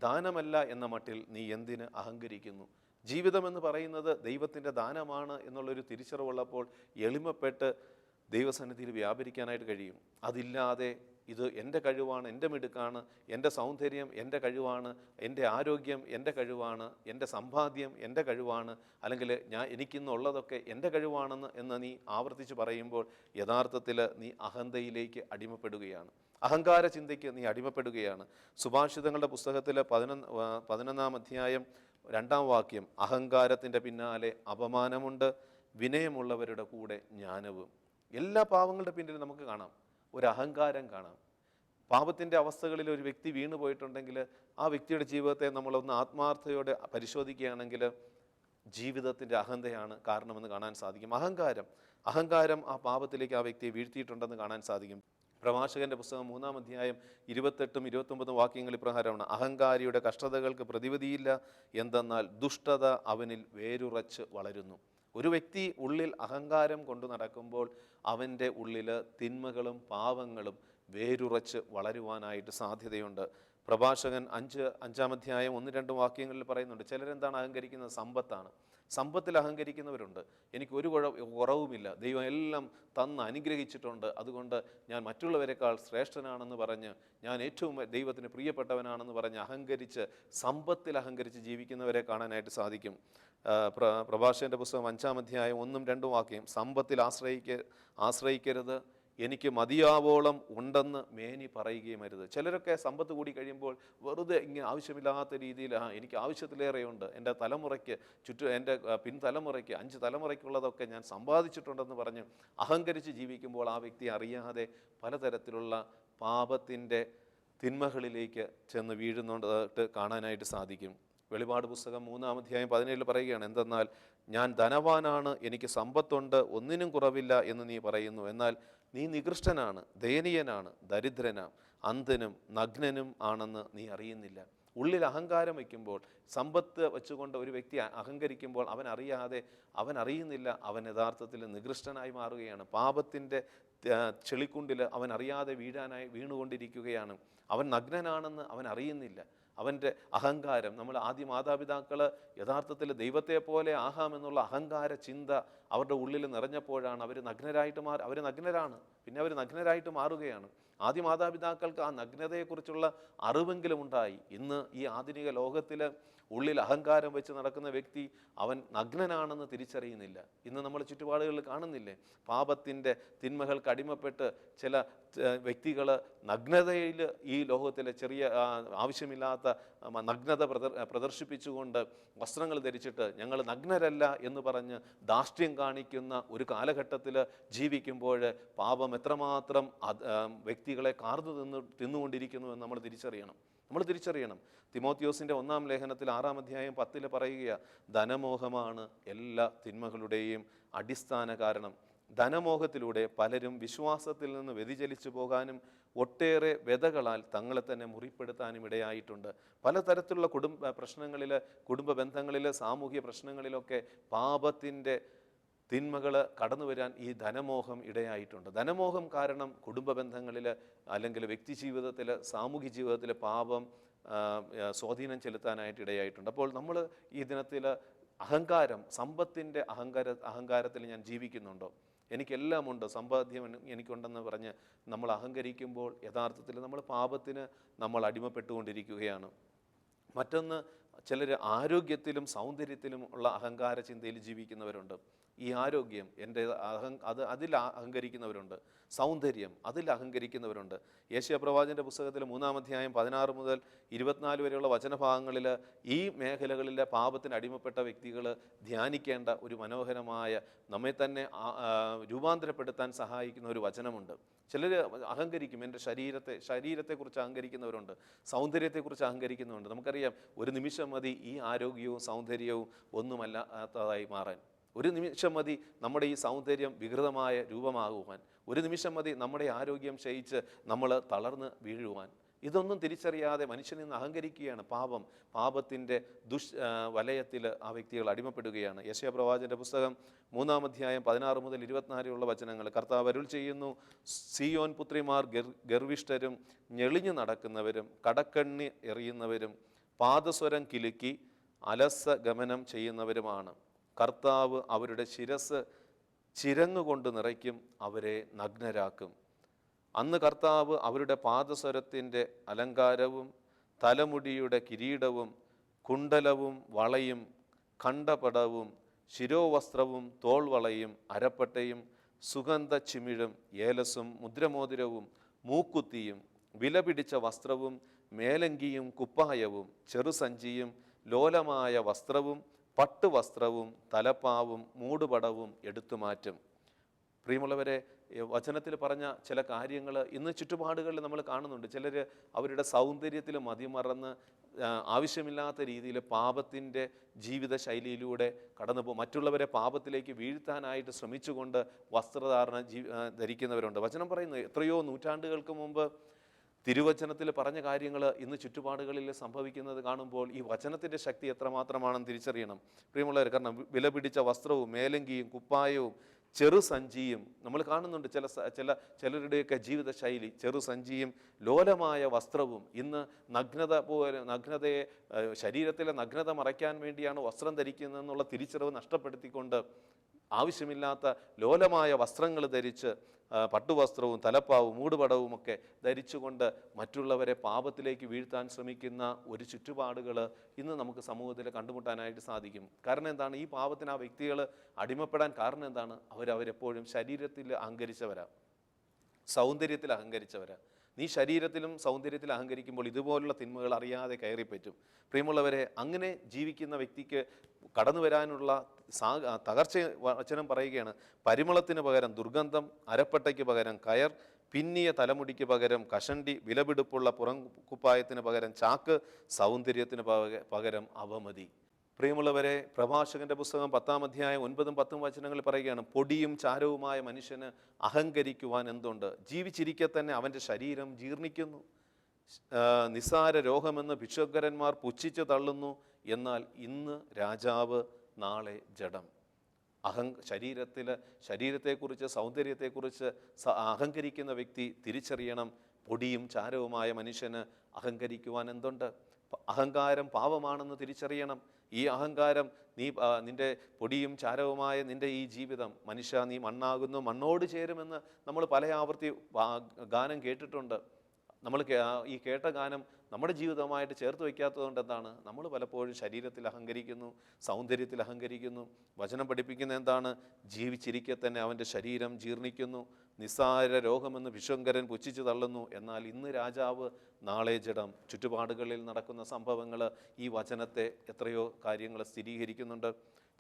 ദാനമല്ല എന്ന മട്ടിൽ നീ എന്തിന് അഹങ്കരിക്കുന്നു. ജീവിതമെന്ന് പറയുന്നത് ദൈവത്തിൻ്റെ ദാനമാണ് എന്നുള്ളൊരു തിരിച്ചറിവുള്ളപ്പോൾ എളിമപ്പെട്ട് ദൈവസന്നിധിയിൽ വ്യാപരിക്കാനായിട്ട് കഴിയും. അതില്ലാതെ ഇത് എൻ്റെ കഴിവാണ്, എൻ്റെ മിടുക്കാണ്, എൻ്റെ സൗന്ദര്യം എൻ്റെ കഴിവാണ്, എൻ്റെ ആരോഗ്യം എൻ്റെ കഴിവാണ്, എൻ്റെ സമ്പാദ്യം എൻ്റെ കഴിവാണ്, അല്ലെങ്കിൽ എനിക്കിന്നുള്ളതൊക്കെ എൻ്റെ കഴിവാണെന്ന് നീ ആവർത്തിച്ച് പറയുമ്പോൾ യഥാർത്ഥത്തിൽ നീ അഹന്തയിലേക്ക് അടിമപ്പെടുകയാണ്, അഹങ്കാര ചിന്തയ്ക്ക് നീ അടിമപ്പെടുകയാണ്. സുഭാഷിതങ്ങളുടെ പുസ്തകത്തിൽ 11-ാം അധ്യായം 2-ാം വാക്യം, അഹങ്കാരത്തിൻ്റെ പിന്നാലെ അപമാനമുണ്ട്, വിനയമുള്ളവരുടെ കൂടെ ജ്ഞാനവും. എല്ലാ പാവങ്ങളുടെ പിന്നിൽ നമുക്ക് കാണാം ഒരു അഹങ്കാരം കാണാം. പാപത്തിൻ്റെ അവസ്ഥകളിൽ ഒരു വ്യക്തി വീണു പോയിട്ടുണ്ടെങ്കിൽ ആ വ്യക്തിയുടെ ജീവിതത്തെ നമ്മളൊന്ന് ആത്മാർത്ഥയോടെ പരിശോധിക്കുകയാണെങ്കിൽ ജീവിതത്തിൻ്റെ അഹന്തയാണ് കാരണമെന്ന് കാണാൻ സാധിക്കും. അഹങ്കാരം ആ പാപത്തിലേക്ക് ആ വ്യക്തിയെ വീഴ്ത്തിയിട്ടുണ്ടെന്ന് കാണാൻ സാധിക്കും. പ്രഭാഷകന്റെ പുസ്തകം 3-ാം അധ്യായം 28-ഉം 29-ഉം വാക്യങ്ങൾ ഇപ്രകാരമാണ്, അഹങ്കാരിയുടെ കഷ്ടതകൾക്ക് പ്രതിവിധിയില്ല, എന്തെന്നാൽ ദുഷ്ടത അവനിൽ വേരുറച്ച് വളരുന്നു. ഒരു വ്യക്തി ഉള്ളിൽ അഹങ്കാരം കൊണ്ടു നടക്കുമ്പോൾ അവൻ്റെ ഉള്ളിൽ തിന്മകളും പാവങ്ങളും വേരുറച്ച് വളരുവാനായിട്ട് സാധ്യതയുണ്ട്. പ്രഭാഷകൻ 5-ാം അധ്യായം 1-2 വാക്യങ്ങളിൽ പറയുന്നുണ്ട്, ചിലരെന്താണ് അഹങ്കരിക്കുന്നത്? സമ്പത്താണ്. സമ്പത്തിൽ അഹങ്കരിക്കുന്നവരുണ്ട്. എനിക്കൊരു കുറവുമില്ല, ദൈവം എല്ലാം തന്ന് അനുഗ്രഹിച്ചിട്ടുണ്ട്, അതുകൊണ്ട് ഞാൻ മറ്റുള്ളവരെക്കാൾ ശ്രേഷ്ഠനാണെന്ന് പറഞ്ഞ്, ഞാൻ ഏറ്റവും ദൈവത്തിന് പ്രിയപ്പെട്ടവനാണെന്ന് പറഞ്ഞ് സമ്പത്തിൽ അഹങ്കരിച്ച് ജീവിക്കുന്നവരെ കാണാനായിട്ട് സാധിക്കും. പ്രഭാഷകന്റെ പുസ്തകം 5-ാം അധ്യായം 1-2 വാക്യം, സമ്പത്തിൽ ആശ്രയിക്കരുത്, എനിക്ക് മതിയാവോളം ഉണ്ടെന്ന് മേനി പറയുകയും അരുത്. ചിലരൊക്കെ സമ്പത്ത് കൂടി കഴിയുമ്പോൾ വെറുതെ ഇങ്ങനെ ആവശ്യമില്ലാത്ത രീതിയിൽ എനിക്ക് ആവശ്യത്തിലേറെയുണ്ട്, എൻ്റെ തലമുറയ്ക്ക് എൻ്റെ പിൻതലമുറയ്ക്ക് 5 തലമുറയ്ക്കുള്ളതൊക്കെ ഞാൻ സമ്പാദിച്ചിട്ടുണ്ടെന്ന് പറഞ്ഞ് അഹങ്കരിച്ച് ജീവിക്കുമ്പോൾ ആ വ്യക്തി അറിയാതെ പലതരത്തിലുള്ള പാപത്തിൻ്റെ തിന്മകളിലേക്ക് ചെന്ന് വീഴുന്നതായിട്ട് കാണാനായിട്ട് സാധിക്കും. വെളിപാട് പുസ്തകം 3-ാം അധ്യായം 17 പറയുകയാണ്, എന്തെന്നാൽ ഞാൻ ധനവാനാണ്, എനിക്ക് സമ്പത്തുണ്ട്, ഒന്നിനും കുറവില്ല എന്ന് നീ പറയുന്നു, എന്നാൽ നീ നികൃഷ്ടനാണ്, ദയനീയനാണ്, ദരിദ്രനാം, അന്ധനും നഗ്നനും ആണെന്ന് നീ അറിയുന്നില്ല. ഉള്ളിൽ അഹങ്കാരം വയ്ക്കുമ്പോൾ, സമ്പത്ത് വെച്ചുകൊണ്ട് ഒരു വ്യക്തി അഹങ്കരിക്കുമ്പോൾ അവൻ അറിയുന്നില്ല, അവൻ യഥാർത്ഥത്തിൽ നികൃഷ്ടനായി മാറുകയാണ്. പാപത്തിൻ്റെ ചെളിക്കുണ്ടിൽ അവൻ അറിയാതെ വീണുകൊണ്ടിരിക്കുകയാണ്. അവൻ നഗ്നനാണെന്ന് അവൻ അറിയുന്നില്ല. അവൻ്റെ അഹങ്കാരം, നമ്മൾ ആദ്യ മാതാപിതാക്കൾ യഥാർത്ഥത്തിൽ ദൈവത്തെ പോലെ ആഹാമെന്നുള്ള അഹങ്കാര ചിന്ത അവരുടെ ഉള്ളിൽ നിറഞ്ഞപ്പോഴാണ് അവർ നഗ്നരാണ്, പിന്നെ അവർ നഗ്നരായിട്ട് മാറുകയാണ്. ആദ്യ മാതാപിതാക്കൾക്ക് ആ നഗ്നതയെക്കുറിച്ചുള്ള അറിവെങ്കിലും ഉണ്ടായി. ഇന്ന് ഈ ആധുനിക ലോകത്തിൽ ഉള്ളിൽ അഹങ്കാരം വെച്ച് നടക്കുന്ന വ്യക്തി അവൻ നഗ്നനാണെന്ന് തിരിച്ചറിയുന്നില്ല. ഇന്ന് നമ്മൾ ചുറ്റുപാടുകളിൽ കാണുന്നില്ലേ, പാപത്തിൻ്റെ തിന്മകൾക്ക് അടിമപ്പെട്ട് ചില വ്യക്തികൾ നഗ്നതയിൽ ഈ ലോകത്തിലെ ചെറിയ ആവശ്യമില്ലാത്ത നഗ്നത പ്രദർശിപ്പിച്ചുകൊണ്ട് വസ്ത്രങ്ങൾ ധരിച്ചിട്ട് ഞങ്ങൾ നഗ്നരല്ല എന്ന് പറഞ്ഞ് ധാർഷ്ട്യം കാണിക്കുന്ന ഒരു കാലഘട്ടത്തിൽ ജീവിക്കുമ്പോൾ പാപം എത്രമാത്രം വ്യക്തികളെ കാർന്നു തിന്നുകൊണ്ടിരിക്കുന്നു എന്ന് നമ്മൾ തിരിച്ചറിയണം. തിമോത്തിയോസിൻ്റെ 1-ാം ലേഖനത്തിൽ 6-ാം അധ്യായം 10 പറയുക, ധനമോഹമാണ് എല്ലാ തിന്മകളുടെയും അടിസ്ഥാന കാരണം. ധനമോഹത്തിലൂടെ പലരും വിശ്വാസത്തിൽ നിന്ന് വ്യതിചലിച്ചു പോകാനും ഒട്ടേറെ വ്യതകളാൽ തങ്ങളെ തന്നെ മുറിപ്പെടുത്താനും ഇടയായിട്ടുണ്ട്. പലതരത്തിലുള്ള കുടുംബ ബന്ധങ്ങളിൽ, സാമൂഹ്യ പ്രശ്നങ്ങളിലൊക്കെ പാപത്തിൻ്റെ തിന്മകൾ കടന്നു വരാൻ ഈ ധനമോഹം ഇടയായിട്ടുണ്ട്. ധനമോഹം കാരണം കുടുംബ ബന്ധങ്ങളിൽ അല്ലെങ്കിൽ വ്യക്തി ജീവിതത്തിൽ, സാമൂഹ്യ ജീവിതത്തിൽ പാപം സ്വാധീനം ചെലുത്താനായിട്ട് ഇടയായിട്ടുണ്ട്. അപ്പോൾ നമ്മൾ ഈ ദിനത്തിൽ സമ്പത്തിൻ്റെ അഹങ്കാരത്തിൽ ഞാൻ ജീവിക്കുന്നുണ്ടോ? എനിക്കെല്ലാം ഉണ്ട്, സമ്പാദ്യം എനിക്കുണ്ടെന്ന് പറഞ്ഞ് നമ്മൾ അഹങ്കരിക്കുമ്പോൾ യഥാർത്ഥത്തിൽ നമ്മൾ പാപത്തിന് അടിമപ്പെട്ടുകൊണ്ടിരിക്കുകയാണ്. മറ്റൊന്ന്, ചിലർ ആരോഗ്യത്തിലും സൗന്ദര്യത്തിലും ഉള്ള അഹങ്കാര ചിന്തയിൽ ജീവിക്കുന്നവരുണ്ട്. ഈ ആരോഗ്യം അതിൽ അഹങ്കരിക്കുന്നവരുണ്ട്, സൗന്ദര്യം അതിൽ അഹങ്കരിക്കുന്നവരുണ്ട്. യേശയ്യാ പ്രവാചകന്റെ പുസ്തകത്തിൽ 3-ാം അധ്യായം 16 മുതൽ 24 വരെയുള്ള വചനഭാഗങ്ങളിൽ ഈ മേഖലകളിലെ പാപത്തിന് അടിമപ്പെട്ട വ്യക്തികൾ ധ്യാനിക്കേണ്ട ഒരു മനോഹരമായ, നമ്മെ തന്നെ രൂപാന്തരപ്പെടുത്താൻ സഹായിക്കുന്ന ഒരു വചനമുണ്ട്. ചിലർ അഹങ്കരിക്കും, എൻ്റെ ശരീരത്തെക്കുറിച്ച് അഹങ്കരിക്കുന്നവരുണ്ട്, സൗന്ദര്യത്തെക്കുറിച്ച് അഹങ്കരിക്കുന്നവരുണ്ട്. നമുക്കറിയാം, ഒരു നിമിഷം മതി ഈ ആരോഗ്യവും സൗന്ദര്യവും ഒന്നുമല്ലാത്തതായി മാറാൻ. ഒരു നിമിഷം മതി നമ്മുടെ ഈ സൗന്ദര്യം വികൃതമായ രൂപമാകുവാൻ. ഒരു നിമിഷം മതി നമ്മുടെ ആരോഗ്യം ക്ഷയിച്ച് നമ്മൾ തളർന്ന് വീഴുവാൻ. ഇതൊന്നും തിരിച്ചറിയാതെ മനുഷ്യനിൽ നിന്ന് അഹങ്കരിക്കുകയാണ് പാപം. പാപത്തിൻ്റെ വലയത്തിൽ ആ വ്യക്തികൾ അടിമപ്പെടുകയാണ്. യെശയ്യാ പ്രവാചകന്റെ പുസ്തകം 3-ാം അധ്യായം 16 മുതൽ 24 വചനങ്ങൾ. കർത്താവ് അരുൾ ചെയ്യുന്നു, സീയോൻ പുത്രിമാർ ഗർവിഷ്ഠരും ഞെളിഞ്ഞു നടക്കുന്നവരും കടക്കണ്ണി എറിയുന്നവരും പാദസ്വരം കിലുക്കി അലസ ഗമനം ചെയ്യുന്നവരുമാണ്. കർത്താവ് അവരുടെ ശിരസ് ചിരങ്ങുകൊണ്ട് നിറയ്ക്കും, അവരെ നഗ്നരാക്കും. അന്ന് കർത്താവ് അവരുടെ പാദസ്വരത്തിൻ്റെ അലങ്കാരവും തലമുടിയുടെ കിരീടവും കുണ്ടലവും വളയും കണ്ഠപടവും ശിരോവസ്ത്രവും തോൾവളയും അരപ്പട്ടയും സുഗന്ധ ചിമിഴും ഏലസും മുദ്രമോതിരവും മൂക്കുത്തിയും വിലപിടിച്ച വസ്ത്രവും മേലങ്കിയും കുപ്പായവും ചെറുസഞ്ചിയും ലോലമായ വസ്ത്രവും പട്ടുവസ്ത്രവും തലപ്പാവും മൂടുപടവും എടുത്തുമാറ്റും. പ്രിയമുള്ളവരെ, വചനത്തിൽ പറഞ്ഞ ചില കാര്യങ്ങൾ ഇന്ന് ചുറ്റുപാടുകളിൽ നമ്മൾ കാണുന്നുണ്ട്. ചിലർ അവരുടെ സൗന്ദര്യത്തിൽ മതിമറന്ന് ആവശ്യമില്ലാത്ത രീതിയിൽ പാപത്തിൻ്റെ ജീവിത ശൈലിയിലൂടെ കടന്നു പോകും. മറ്റുള്ളവരെ പാപത്തിലേക്ക് വീഴ്ത്താനായിട്ട് ശ്രമിച്ചുകൊണ്ട് വസ്ത്രധാരണ ധരിക്കുന്നവരുണ്ട്. വചനം പറയുന്നു, എത്രയോ നൂറ്റാണ്ടുകൾക്ക് മുമ്പ് തിരുവചനത്തിൽ പറഞ്ഞ കാര്യങ്ങൾ ഇന്ന് ചുറ്റുപാടുകളിൽ സംഭവിക്കുന്നത് കാണുമ്പോൾ ഈ വചനത്തിൻ്റെ ശക്തി എത്രമാത്രമാണെന്ന് തിരിച്ചറിയണം പ്രിയമുള്ളവർ. കാരണം വിലപിടിച്ച വസ്ത്രവും മേലങ്കിയും കുപ്പായവും ചെറുസഞ്ചിയും നമ്മൾ കാണുന്നുണ്ട്. ചിലരുടെയൊക്കെ ജീവിത ശൈലി ചെറുസഞ്ചിയും ലോലമായ വസ്ത്രവും. ഇന്ന് നഗ്നതയെ ശരീരത്തിലെ നഗ്നത മറയ്ക്കാൻ വേണ്ടിയാണ് വസ്ത്രം ധരിക്കുന്നതെന്നുള്ള തിരിച്ചറിവ് നഷ്ടപ്പെടുത്തിക്കൊണ്ട് ആവശ്യമില്ലാത്ത ലോലമായ വസ്ത്രങ്ങൾ ധരിച്ച് പട്ടുവസ്ത്രവും തലപ്പാവും മൂടുപടവും ഒക്കെ ധരിച്ചുകൊണ്ട് മറ്റുള്ളവരെ പാപത്തിലേക്ക് വീഴ്ത്താൻ ശ്രമിക്കുന്ന ഒരു ചുറ്റുപാടുകൾ ഇന്ന് നമുക്ക് സമൂഹത്തിൽ കണ്ടുമുട്ടാനായിട്ട് സാധിക്കും. കാരണം എന്താണ്? ഈ പാപത്തിന് ആ വ്യക്തികൾ അടിമപ്പെടാൻ കാരണം എന്താണ്? അവരെപ്പോഴും ശരീരത്തിൽ അഹങ്കരിച്ചവരാ, സൗന്ദര്യത്തിൽ അഹങ്കരിച്ചവരാ. നീ ശരീരത്തിലും സൗന്ദര്യത്തിൽ അഹങ്കരിക്കുമ്പോൾ ഇതുപോലുള്ള തിന്മകൾ അറിയാതെ കയറിപ്പറ്റും. പ്രിയമുള്ളവരെ, അങ്ങനെ ജീവിക്കുന്ന വ്യക്തിക്ക് കടന്നു വരാനുള്ള തകർച്ച വചനം പറയുകയാണ്. പരിമളത്തിന് പകരം ദുർഗന്ധം, അരപ്പട്ടയ്ക്ക് പകരം കയർ, പിന്നിയ തലമുടിക്ക് പകരം കഷണ്ടി, വിലപിടിപ്പുള്ള പുറം കുപ്പായത്തിന് പകരം ചാക്ക്, സൗന്ദര്യത്തിന് പകരം അവമതി. പ്രിയമുള്ളവരെ, പ്രഭാഷകന്റെ പുസ്തകം 10-ാം അധ്യായം 9-10 വചനങ്ങളിൽ പറയുകയാണ്, പൊടിയും ചാരവുമായ മനുഷ്യന് അഹങ്കരിക്കുവാൻ എന്തുണ്ട്? ജീവിച്ചിരിക്കെ തന്നെ അവൻ്റെ ശരീരം ജീർണിക്കുന്നു. നിസാര രോഗമെന്ന് ഭിക്ഷുക്കരന്മാർ പുച്ഛിച്ചു തള്ളുന്നു, എന്നാൽ ഇന്ന് രാജാവ്, നാളെ ജഡം. ശരീരത്തെക്കുറിച്ച് സൗന്ദര്യത്തെക്കുറിച്ച് അഹങ്കരിക്കുന്ന വ്യക്തി തിരിച്ചറിയണം, പൊടിയും ചാരവുമായ മനുഷ്യന് അഹങ്കരിക്കുവാൻ എന്തുണ്ട്? അഹങ്കാരം പാപമാണെന്ന് തിരിച്ചറിയണം. ഈ അഹങ്കാരം നിന്റെ പൊടിയും ചാരവുമായ നിന്റെ ഈ ജീവിതം, മനുഷ്യ നീ മണ്ണാകുന്നു, മണ്ണോട് ചേരുമെന്ന് നമ്മൾ പല ആവർത്തി ഗാനം കേട്ടിട്ടുണ്ട്. നമ്മൾ ഈ കേട്ട ഗാനം നമ്മുടെ ജീവിതവുമായിട്ട് ചേർത്ത് വയ്ക്കാത്തത് കൊണ്ട് എന്താണ്? നമ്മൾ പലപ്പോഴും ശരീരത്തിൽ അഹങ്കരിക്കുന്നു, സൗന്ദര്യത്തിൽ അഹങ്കരിക്കുന്നു. വചനം പഠിപ്പിക്കുന്ന എന്താണ്? ജീവിച്ചിരിക്കെ തന്നെ അവൻ്റെ ശരീരം ജീർണിക്കുന്നു, നിസ്സാര രോഗമെന്ന് ഭിക്ഷുങ്കരൻ പുച്ഛിച്ചു തള്ളുന്നു, എന്നാൽ ഇന്ന് രാജാവ്, നാളെ ജഡം. ചുറ്റുപാടുകളിൽ നടക്കുന്ന സംഭവങ്ങൾ ഈ വചനത്തെ എത്രയോ കാര്യങ്ങൾ സ്ഥിരീകരിക്കുന്നുണ്ട്.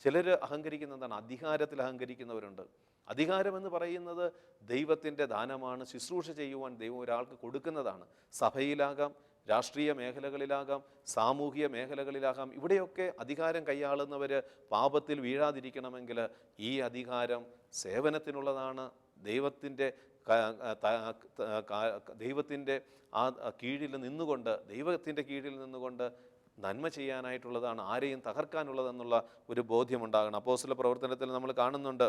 ചിലർ അഹങ്കരിക്കുന്ന എന്താണ്? അധികാരത്തിൽ അഹങ്കരിക്കുന്നവരുണ്ട്. അധികാരമെന്ന് പറയുന്നത് ദൈവത്തിൻ്റെ ദാനമാണ്. ശുശ്രൂഷ ചെയ്യുവാൻ ദൈവം ഒരാൾക്ക് കൊടുക്കുന്നതാണ്. സഭയിലാകാം, രാഷ്ട്രീയ മേഖലകളിലാകാം, സാമൂഹിക മേഖലകളിലാകാം. ഇവിടെയൊക്കെ അധികാരം കൈയാളുന്നവർ പാപത്തിൽ വീഴാതിരിക്കണമെങ്കിൽ ഈ അധികാരം സേവനത്തിനുള്ളതാണ്. ദൈവത്തിൻ്റെ ആ കീഴിൽ നിന്നുകൊണ്ട്, ദൈവത്തിൻ്റെ കീഴിൽ നിന്നുകൊണ്ട് നന്മ ചെയ്യാനായിട്ടുള്ളതാണ്, ആരെയും തകർക്കാനുള്ളതെന്നുള്ള ഒരു ബോധ്യമുണ്ടാകണം. അപ്പോസ്തല പ്രവർത്തനത്തിൽ നമ്മൾ കാണുന്നുണ്ട്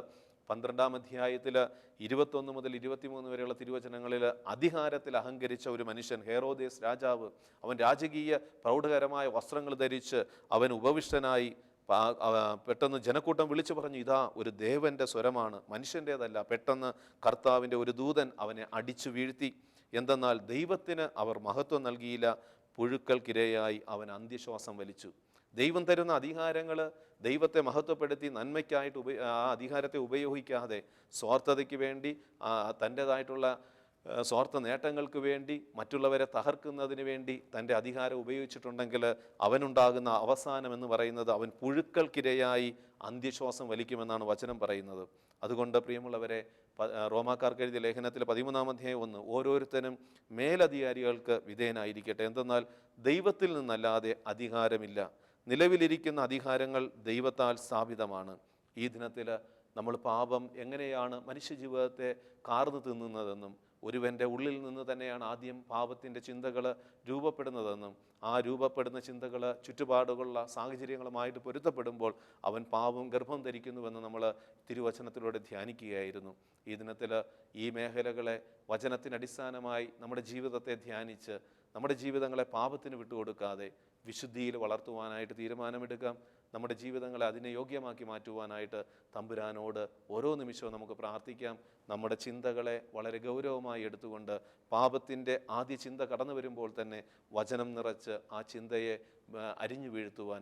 12-ാം അധ്യായത്തിൽ 21 മുതൽ 23 വരെയുള്ള തിരുവചനങ്ങളിൽ അധികാരത്തിൽ അഹങ്കരിച്ച ഒരു മനുഷ്യൻ, ഹെറോദേസ് രാജാവ്, അവൻ രാജകീയ പ്രൗഢകരമായ വസ്ത്രങ്ങൾ ധരിച്ച് അവൻ ഉപവിഷ്ടനായി പെട്ടെന്ന് ജനക്കൂട്ടം വിളിച്ചു പറഞ്ഞു, ഇതാ ഒരു ദേവൻ്റെ സ്വരമാണ്, മനുഷ്യൻ്റേതല്ല. പെട്ടെന്ന് കർത്താവിൻ്റെ ഒരു ദൂതൻ അവനെ അടിച്ചു വീഴ്ത്തി. എന്തെന്നാൽ ദൈവത്തിന് അവർ മഹത്വം നൽകിയില്ല, പുഴുക്കൾക്കിരയായി അവൻ അന്ത്യശ്വാസം വലിച്ചു. ദൈവം തരുന്ന അധികാരങ്ങൾ ദൈവത്തെ മഹത്വപ്പെടുത്തി നന്മയ്ക്കായിട്ട് ആ അധികാരത്തെ ഉപയോഗിക്കാതെ സ്വാർത്ഥതയ്ക്ക് വേണ്ടി, തൻ്റേതായിട്ടുള്ള സ്വാർത്ഥ നേട്ടങ്ങൾക്ക് വേണ്ടി, മറ്റുള്ളവരെ തകർക്കുന്നതിന് വേണ്ടി തൻ്റെ അധികാരം ഉപയോഗിച്ചിട്ടുണ്ടെങ്കിൽ അവനുണ്ടാകുന്ന അവസാനം എന്ന് പറയുന്നത് അവൻ പുഴുക്കൾക്കിരയായി അന്ത്യശ്വാസം വലിക്കുമെന്നാണ് വചനം പറയുന്നത്. അതുകൊണ്ട് പ്രിയമുള്ളവരെ, റോമാക്കാർക്ക് എഴുതിയ ലേഖനത്തിൽ 13-ാം അധ്യായം 1, ഓരോരുത്തരും മേലധികാരികൾക്ക് വിധേയനായിരിക്കട്ടെ. എന്തെന്നാൽ ദൈവത്തിൽ നിന്നല്ലാതെ അധികാരമില്ല. നിലവിലിരിക്കുന്ന അധികാരങ്ങൾ ദൈവത്താൽ സ്ഥാപിതമാണ്. ഈ ദിനത്തിൽ നമ്മൾ പാപം എങ്ങനെയാണ് മനുഷ്യജീവിതത്തെ കാർന്നു തിന്നുന്നതെന്നും ഒരുവൻ്റെ ഉള്ളിൽ നിന്ന് തന്നെയാണ് ആദ്യം പാപത്തിൻ്റെ ചിന്തകൾ രൂപപ്പെടുന്നതെന്നും ആ രൂപപ്പെടുന്ന ചിന്തകൾ ചുറ്റുപാടുകളുള്ള സാഹചര്യങ്ങളുമായിട്ട് പൊരുത്തപ്പെടുമ്പോൾ അവൻ പാപം ഗർഭം ധരിക്കുന്നുവെന്ന് നമ്മൾ തിരുവചനത്തിലൂടെ ധ്യാനിക്കുകയായിരുന്നു. ഈ ദിനത്തിൽ ഈ മേഖലകളെ വചനത്തിനടിസ്ഥാനമായി നമ്മുടെ ജീവിതത്തെ ധ്യാനിച്ച് നമ്മുടെ ജീവിതങ്ങളെ പാപത്തിന് വിട്ടുകൊടുക്കാതെ വിശുദ്ധിയിൽ വളർത്തുവാനായിട്ട് തീരുമാനമെടുക്കാം. നമ്മുടെ ജീവിതങ്ങളെ അതിനെ യോഗ്യമാക്കി മാറ്റുവാനായിട്ട് തമ്പുരാനോട് ഓരോ നിമിഷവും നമുക്ക് പ്രാർത്ഥിക്കാം. നമ്മുടെ ചിന്തകളെ വളരെ ഗൗരവമായി എടുത്തുകൊണ്ട് പാപത്തിൻ്റെ ആദ്യ ചിന്ത കടന്നു വരുമ്പോൾ തന്നെ വചനം നിറച്ച് ആ ചിന്തയെ അരിഞ്ഞു വീഴ്ത്തുവാൻ,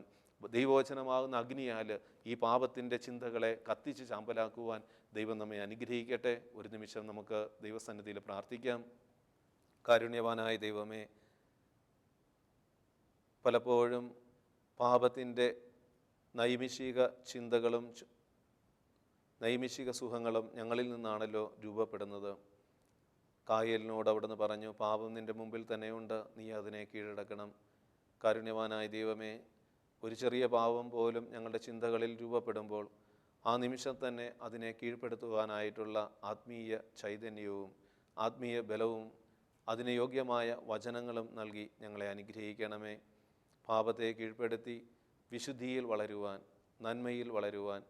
ദൈവവചനമാകുന്ന അഗ്നിയാൽ ഈ പാപത്തിൻ്റെ ചിന്തകളെ കത്തിച്ച് ചാമ്പലാക്കുവാൻ ദൈവം നമ്മെ അനുഗ്രഹിക്കട്ടെ. ഒരു നിമിഷം നമുക്ക് ദൈവസന്നിധിയിൽ പ്രാർത്ഥിക്കാം. കാരുണ്യവാനായ ദൈവമേ, പലപ്പോഴും പാപത്തിൻ്റെ നൈമിഷിക ചിന്തകളും നൈമിഷിക സുഖങ്ങളും ഞങ്ങളിൽ നിന്നാണല്ലോ രൂപപ്പെടുന്നത്. കായലിനോട് അവിടുന്ന് പറഞ്ഞു, പാപം നിൻ്റെ മുമ്പിൽ തന്നെയുണ്ട്, നീ അതിനെ കീഴടക്കണം. കാരുണ്യവാനായ ദൈവമേ, ഒരു ചെറിയ പാപം പോലും ഞങ്ങളുടെ ചിന്തകളിൽ രൂപപ്പെടുമ്പോൾ ആ നിമിഷം തന്നെ അതിനെ കീഴ്പ്പെടുത്തുവാനായിട്ടുള്ള ആത്മീയ ചൈതന്യവും ആത്മീയ ബലവും അതിന് യോഗ്യമായ വചനങ്ങളും നൽകി ഞങ്ങളെ അനുഗ്രഹിക്കണമേ. പാപത്തെ കീഴ്പ്പെടുത്തി വിശുദ്ധിയിൽ വളരുവാൻ, നന്മയിൽ വളരുവാൻ,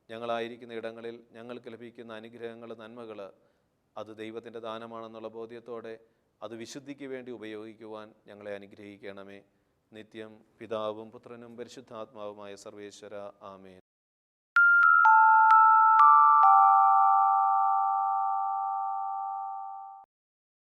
ഞങ്ങളായിരിക്കുന്ന ഇടങ്ങളിൽ ഞങ്ങൾക്ക് ലഭിക്കുന്ന അനുഗ്രഹങ്ങൾ, നന്മകൾ അത് ദൈവത്തിൻ്റെ ദാനമാണെന്നുള്ള ബോധ്യത്തോടെ അത് വിശുദ്ധിക്ക് വേണ്ടി ഉപയോഗിക്കുവാൻ ഞങ്ങളെ അനുഗ്രഹിക്കണമേ. നിത്യം പിതാവും പുത്രനും പരിശുദ്ധാത്മാവുമായ സർവേശ്വര, ആമേൻ.